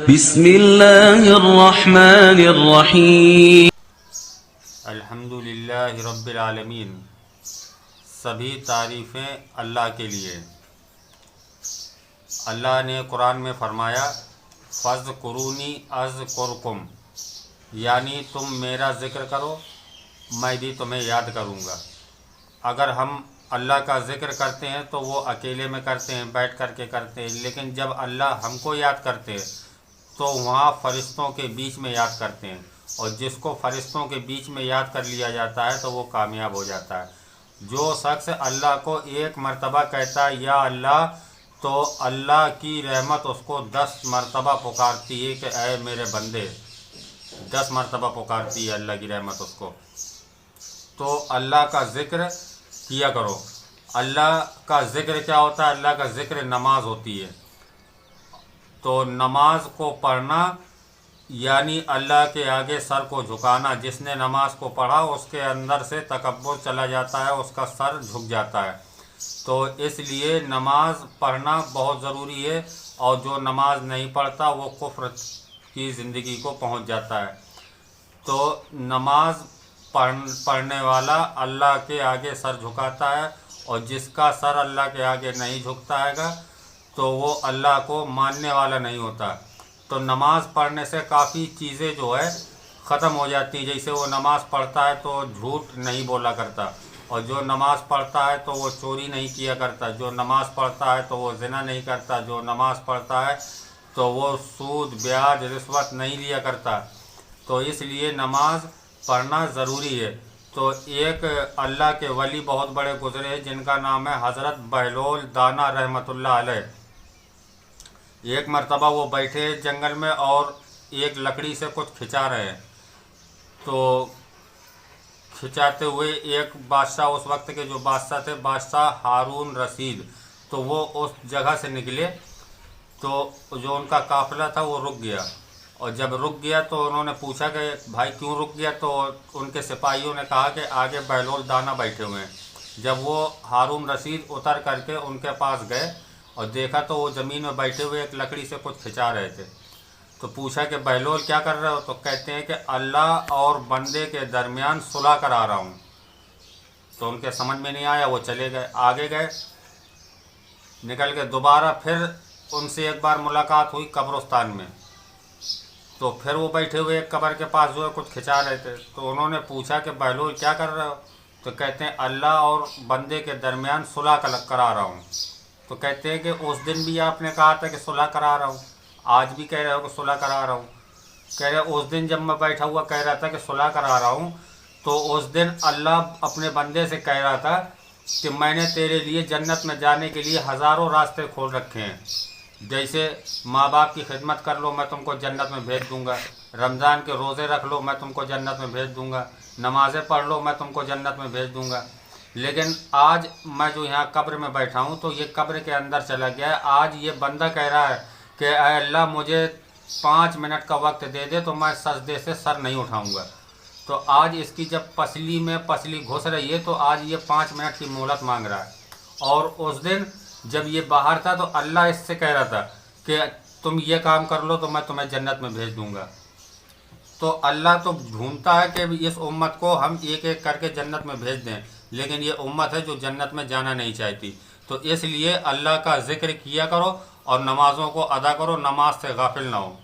بسم اللہ الرحمن الرحیم۔ الحمدللہ رب العالمین، سبھی تعریفیں اللہ کے لیے۔ اللہ نے قرآن میں فرمایا فَاذْكُرُونِی أَذْكُرْكُمْ، یعنی تم میرا ذکر کرو میں بھی تمہیں یاد کروں گا۔ اگر ہم اللہ کا ذکر کرتے ہیں تو وہ اکیلے میں کرتے ہیں، بیٹھ کر کے کرتے ہیں، لیکن جب اللہ ہم کو یاد کرتے ہیں تو وہاں فرشتوں کے بیچ میں یاد کرتے ہیں، اور جس کو فرشتوں کے بیچ میں یاد کر لیا جاتا ہے تو وہ کامیاب ہو جاتا ہے۔ جو شخص اللہ کو ایک مرتبہ کہتا ہے یا اللہ، تو اللہ کی رحمت اس کو 10 مرتبہ پکارتی ہے کہ اے میرے بندے، 10 مرتبہ پکارتی ہے اللہ کی رحمت اس کو۔ تو اللہ کا ذکر کیا کرو۔ اللہ کا ذکر کیا ہوتا ہے؟ اللہ کا ذکر نماز ہوتی ہے۔ تو نماز کو پڑھنا یعنی اللہ کے آگے سر کو جھکانا۔ جس نے نماز کو پڑھا اس کے اندر سے تکبر چلا جاتا ہے، اس کا سر جھک جاتا ہے۔ تو اس لیے نماز پڑھنا بہت ضروری ہے، اور جو نماز نہیں پڑھتا وہ کفر کی زندگی کو پہنچ جاتا ہے۔ تو نماز پڑھنے والا اللہ کے آگے سر جھکاتا ہے، اور جس کا سر اللہ کے آگے نہیں جھکتا ہے گا تو وہ اللہ کو ماننے والا نہیں ہوتا۔ تو نماز پڑھنے سے کافی چیزیں جو ہے ختم ہو جاتی ہیں۔ جیسے وہ نماز پڑھتا ہے تو جھوٹ نہیں بولا کرتا، اور جو نماز پڑھتا ہے تو وہ چوری نہیں کیا کرتا، جو نماز پڑھتا ہے تو وہ زنا نہیں کرتا، جو نماز پڑھتا ہے تو وہ سود بیاج رشوت نہیں لیا کرتا۔ تو اس لیے نماز پڑھنا ضروری ہے۔ تو ایک اللہ کے ولی بہت بڑے گزرے ہیں جن کا نام ہے حضرت بہلول دانا رحمۃ اللہ علیہ۔ ایک مرتبہ وہ بیٹھے جنگل میں اور ایک لکڑی سے کچھ کھچا رہے ہیں۔ تو کھچاتے ہوئے ایک بادشاہ، اس وقت کے جو بادشاہ تھے بادشاہ ہارون رشید، تو وہ اس جگہ سے نکلے، تو جو ان کا قافلہ تھا وہ رک گیا، اور جب رک گیا تو انہوں نے پوچھا کہ بھائی کیوں رک گیا؟ تو ان کے سپاہیوں نے کہا کہ آگے بہلول دانا بیٹھے ہوئے ہیں۔ جب وہ ہارون رشید اتر کر کے ان کے پاس گئے اور دیکھا تو وہ زمین میں بیٹھے ہوئے ایک لکڑی سے کچھ کھچا رہے تھے۔ تو پوچھا کہ بہلول کیا کر رہے ہو؟ تو کہتے ہیں کہ اللہ اور بندے کے درمیان صلح کرا رہا ہوں۔ تو ان کے سمجھ میں نہیں آیا، وہ چلے گئے، آگے گئے، نکل کے دوبارہ پھر ان سے ایک بار ملاقات ہوئی قبرستان میں۔ تو پھر وہ بیٹھے ہوئے ایک قبر کے پاس جو ہے کچھ کھچا رہے تھے۔ تو انہوں نے پوچھا کہ بہلول کیا کر رہے ہو؟ تو کہتے ہیں اللہ اور بندے کے درمیان صلح کرا رہا ہوں۔ تو کہتے ہیں کہ اس دن بھی آپ نے کہا تھا کہ صلح کرا رہا ہوں، آج بھی کہہ رہے ہو کہ صلح کرا رہا ہوں۔ کہہ رہے اس دن جب میں بیٹھا ہوا کہہ رہا تھا کہ صلح کرا رہا ہوں، تو اس دن اللہ اپنے بندے سے کہہ رہا تھا کہ میں نے تیرے لیے جنت میں جانے کے لیے ہزاروں راستے کھول رکھے ہیں۔ جیسے ماں باپ کی خدمت کر لو میں تم کو جنت میں بھیج دوں گا، رمضان کے روزے رکھ لو میں تم کو جنت میں بھیج دوں گا، نمازیں پڑھ لو میں تم کو جنت میں بھیج دوں گا۔ لیکن آج میں جو یہاں قبر میں بیٹھا ہوں تو یہ قبر کے اندر چلا گیا ہے۔ آج یہ بندہ کہہ رہا ہے کہ اے اللہ مجھے 5 منٹ کا وقت دے دے تو میں سجدے سے سر نہیں اٹھاؤں گا۔ تو آج اس کی جب پسلی میں پسلی گھس رہی ہے تو آج یہ 5 منٹ کی مہلت مانگ رہا ہے، اور اس دن جب یہ باہر تھا تو اللہ اس سے کہہ رہا تھا کہ تم یہ کام کر لو تو میں تمہیں جنت میں بھیج دوں گا۔ تو اللہ تو ڈھونڈتا ہے کہ اس امت کو ہم ایک ایک کر کے جنت میں بھیج دیں، لیکن یہ امت ہے جو جنت میں جانا نہیں چاہتی۔ تو اس لیے اللہ کا ذکر کیا کرو اور نمازوں کو ادا کرو، نماز سے غافل نہ ہو۔